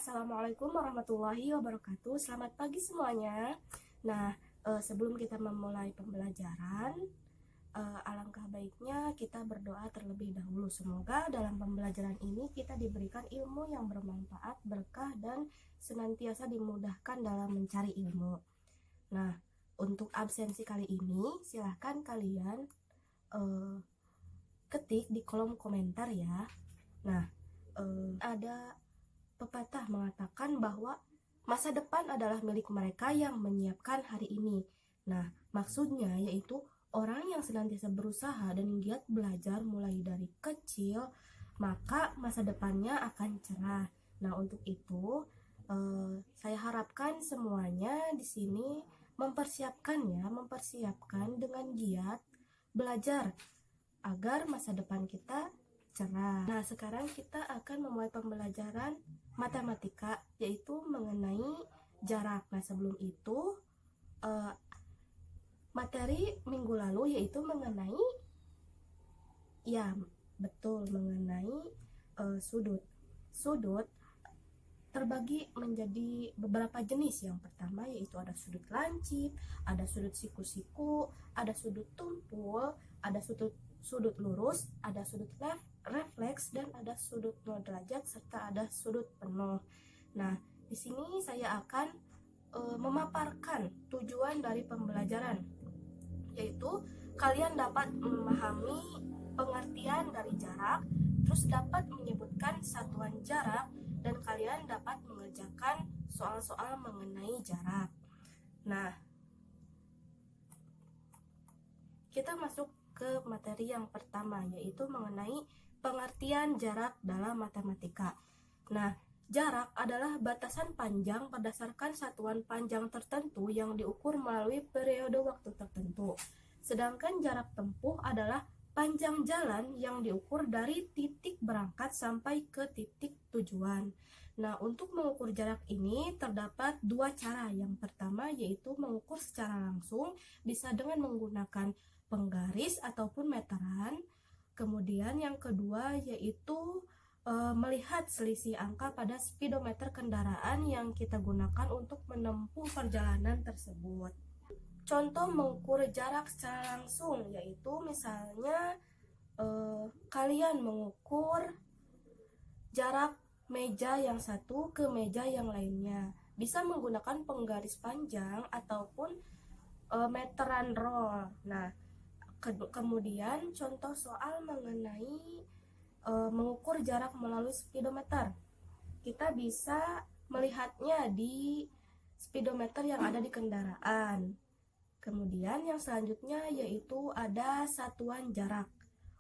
Assalamualaikum warahmatullahi wabarakatuh. Selamat pagi semuanya. Nah, sebelum kita memulai pembelajaran, alangkah baiknya kita berdoa terlebih dahulu. Semoga dalam pembelajaran ini kita diberikan ilmu yang bermanfaat, berkah, dan senantiasa dimudahkan dalam mencari ilmu. Nah, untuk absensi kali ini, silahkan kalian ketik di kolom komentar ya. Nah, ada pepatah mengatakan bahwa masa depan adalah milik mereka yang menyiapkan hari ini. Nah, maksudnya yaitu orang yang senantiasa berusaha dan giat belajar mulai dari kecil, maka masa depannya akan cerah. Nah, untuk itu saya harapkan semuanya di sini mempersiapkan dengan giat belajar agar masa depan kita cerah. Nah, sekarang kita akan memulai pembelajaran matematika, yaitu mengenai jarak. Nah, sebelum itu materi minggu lalu yaitu mengenai sudut. Sudut terbagi menjadi beberapa jenis. Yang pertama yaitu ada sudut lancip, ada sudut siku-siku, ada sudut tumpul, ada sudut lurus, ada sudut refleks, dan ada sudut 0 derajat, serta ada sudut penuh. Nah, di sini saya akan memaparkan tujuan dari pembelajaran, yaitu kalian dapat memahami pengertian dari jarak, terus dapat menyebutkan satuan jarak, dan kalian dapat mengerjakan soal-soal mengenai jarak. Nah, kita masuk ke materi yang pertama, yaitu mengenai pengertian jarak dalam matematika. Nah, jarak adalah batasan panjang berdasarkan satuan panjang tertentu yang diukur melalui periode waktu tertentu. Sedangkan jarak tempuh adalah panjang jalan yang diukur dari titik berangkat sampai ke titik tujuan. Nah, untuk mengukur jarak ini terdapat dua cara. Yang pertama yaitu mengukur secara langsung, bisa dengan menggunakan penggaris ataupun meteran. Kemudian yang kedua yaitu melihat selisih angka pada speedometer kendaraan yang kita gunakan untuk menempuh perjalanan tersebut. Contoh mengukur jarak secara langsung yaitu misalnya kalian mengukur jarak meja yang satu ke meja yang lainnya, bisa menggunakan penggaris panjang ataupun meteran roll. Nah, kemudian contoh soal mengenai mengukur jarak melalui speedometer. Kita bisa melihatnya di speedometer yang ada di kendaraan. Kemudian yang selanjutnya yaitu ada satuan jarak.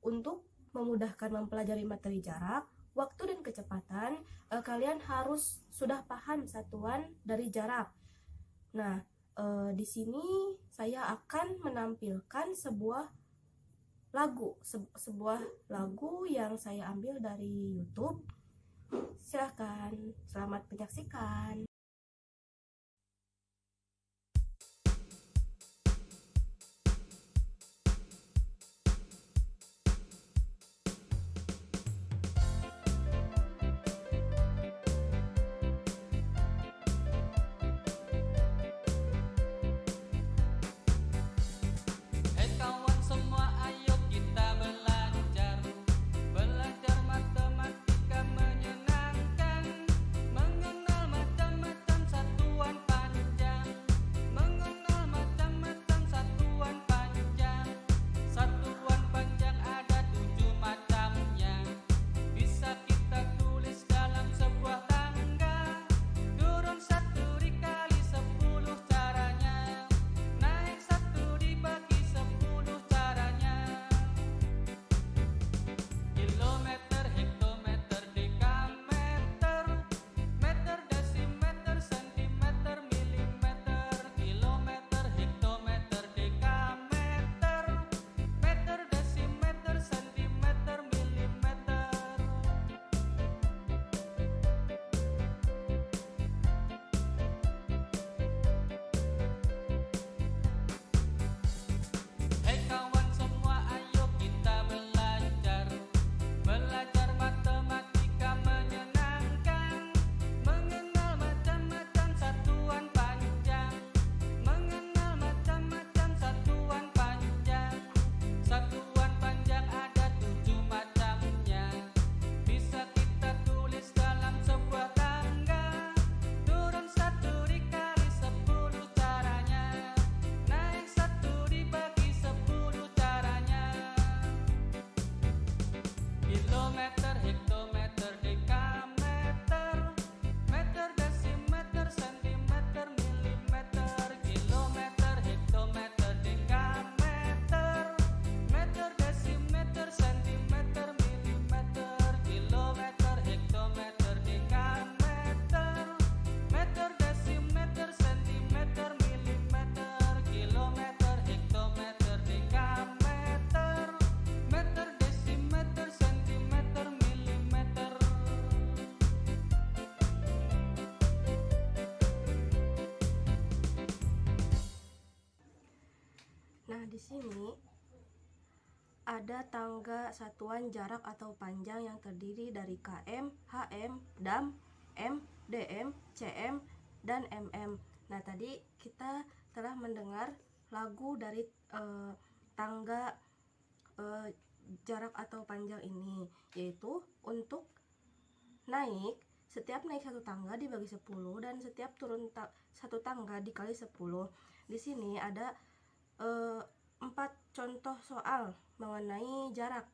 Untuk memudahkan mempelajari materi jarak, waktu dan kecepatan, kalian harus sudah paham satuan dari jarak. Nah, di sini saya akan menampilkan sebuah lagu yang saya ambil dari YouTube. Silahkan, selamat menyaksikan. Belajar matematika menyenangkan, mengenal matematika kilometer, hektometer, dekameter, meter, desimeter, sentimeter, milimeter, kilometer, hektometer, dekameter, meter, desimeter, sentimeter, milimeter, kilometer, hektometer, dekameter, meter, desimeter, sentimeter, milimeter, kilometer, hektometer, dekameter, meter, desimeter, sentimeter, milimeter. Nah, di sini ada tangga satuan jarak atau panjang yang terdiri dari km, hm, dam, m, dm, cm, dan mm. Nah, tadi kita telah mendengar lagu dari tangga jarak atau panjang ini, yaitu untuk naik, setiap naik satu tangga dibagi 10 dan setiap turun satu tangga dikali 10. Di sini ada 4 contoh soal mengenai jarak.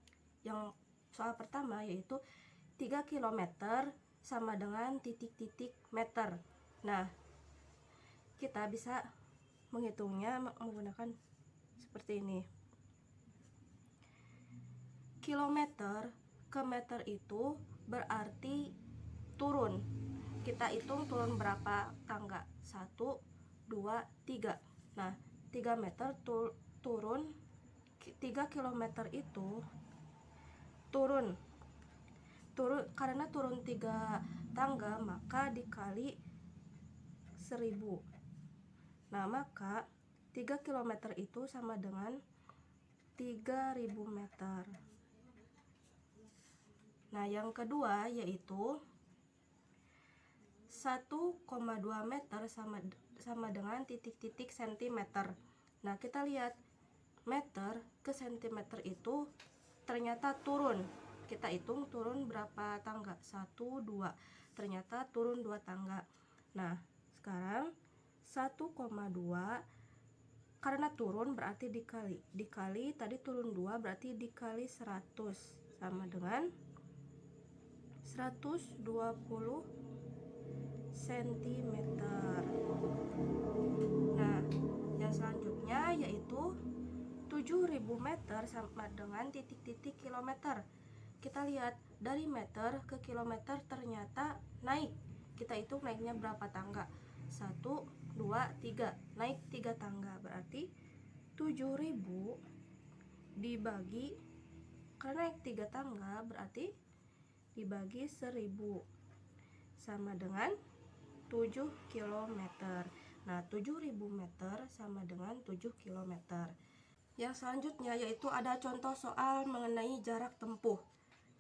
Yang soal pertama yaitu 3 km sama dengan titik-titik meter. Nah, kita bisa menghitungnya menggunakan seperti ini. Kilometer ke meter itu berarti turun. Kita hitung turun berapa tangga? 1, 2, 3. Nah, 3 meter turun 3 km itu turun karena turun 3 tangga, maka dikali 1000. Nah, maka 3 km itu sama dengan 3000 meter. Nah, yang kedua yaitu 1,2 meter sama dengan titik-titik sentimeter. Nah, kita lihat meter ke sentimeter itu ternyata turun. Kita hitung turun berapa tangga? 1, 2. Ternyata turun 2 tangga. Nah, sekarang 1,2 karena turun berarti dikali tadi turun 2 berarti dikali 100 sama dengan 120 cm. Nah, yang selanjutnya yaitu 7000 meter sama dengan titik-titik kilometer. Kita lihat dari meter ke kilometer ternyata naik. Kita hitung naiknya berapa tangga? 1, 2, 3. Naik 3 tangga, berarti 7000 dibagi, karena naik 3 tangga berarti dibagi 1000 sama dengan 7 km. Nah, 7000 meter sama dengan 7 km. Yang selanjutnya yaitu ada contoh soal mengenai jarak tempuh.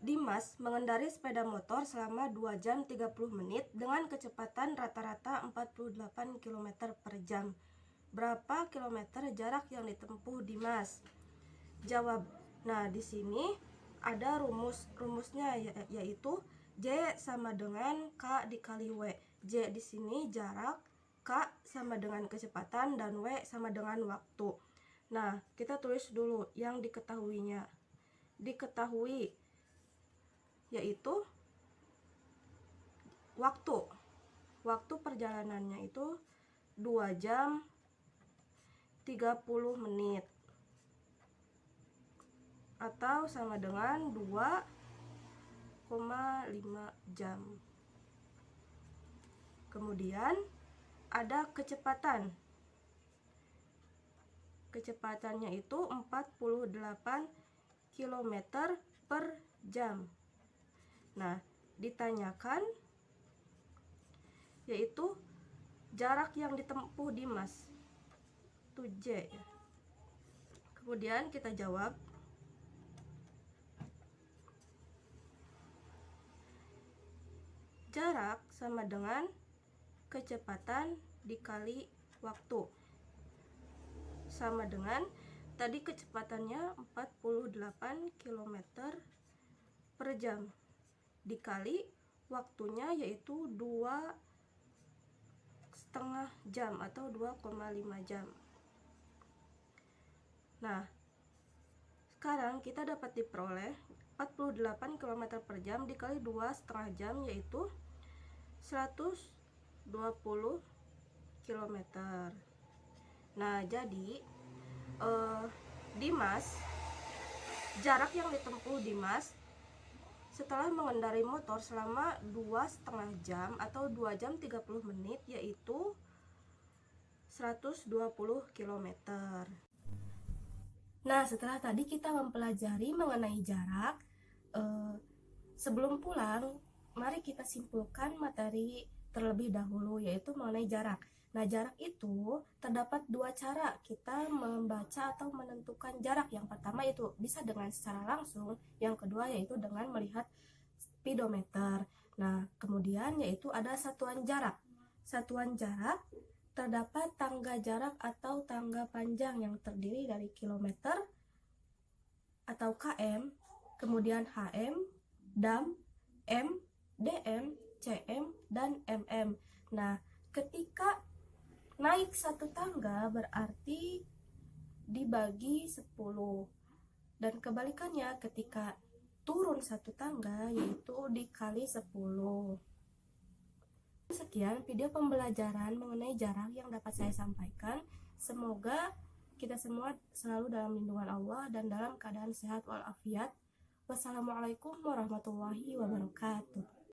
Dimas mengendari sepeda motor selama 2 jam 30 menit dengan kecepatan rata-rata 48 km per jam. Berapa kilometer jarak yang ditempuh Dimas? Jawab. Nah, di sini ada rumusnya yaitu J sama dengan K dikali W. J di sini jarak, K sama dengan kecepatan, dan W sama dengan waktu. Nah, kita tulis dulu yang diketahuinya. Diketahui yaitu waktu perjalanannya itu 2 jam 30 menit atau sama dengan 2,5 jam. Kemudian ada kecepatannya itu 48 km per jam. Nah, ditanyakan yaitu jarak yang ditempuh Dimas, itu J. Kemudian kita jawab. Jarak sama dengan kecepatan dikali waktu, sama dengan tadi kecepatannya 48 km per jam dikali waktunya yaitu 2,5 jam atau 2,5 jam. Nah, Sekarang kita dapat diperoleh 48 km per jam dikali 2,5 jam, yaitu 120 km. Nah, jadi Dimas, jarak yang ditempuh Dimas setelah mengendarai motor selama 2,5 jam atau 2 jam 30 menit yaitu 120 km. Nah, setelah tadi kita mempelajari mengenai jarak, sebelum pulang, mari kita simpulkan materi terlebih dahulu, yaitu mengenai jarak. Nah, jarak itu terdapat dua cara kita membaca atau menentukan jarak. Yang pertama itu bisa dengan secara langsung, yang kedua yaitu dengan melihat speedometer. Nah, kemudian yaitu ada satuan jarak. Satuan jarak terdapat tangga jarak atau tangga panjang yang terdiri dari kilometer atau km, kemudian hm, dam, m, dm, cm, dan mm. Nah, ketika naik satu tangga berarti dibagi 10, dan kebalikannya ketika turun satu tangga yaitu dikali 10. Sekian video pembelajaran mengenai jarak yang dapat saya sampaikan. Semoga kita semua selalu dalam lindungan Allah dan dalam keadaan sehat walafiat. Wassalamualaikum warahmatullahi wabarakatuh.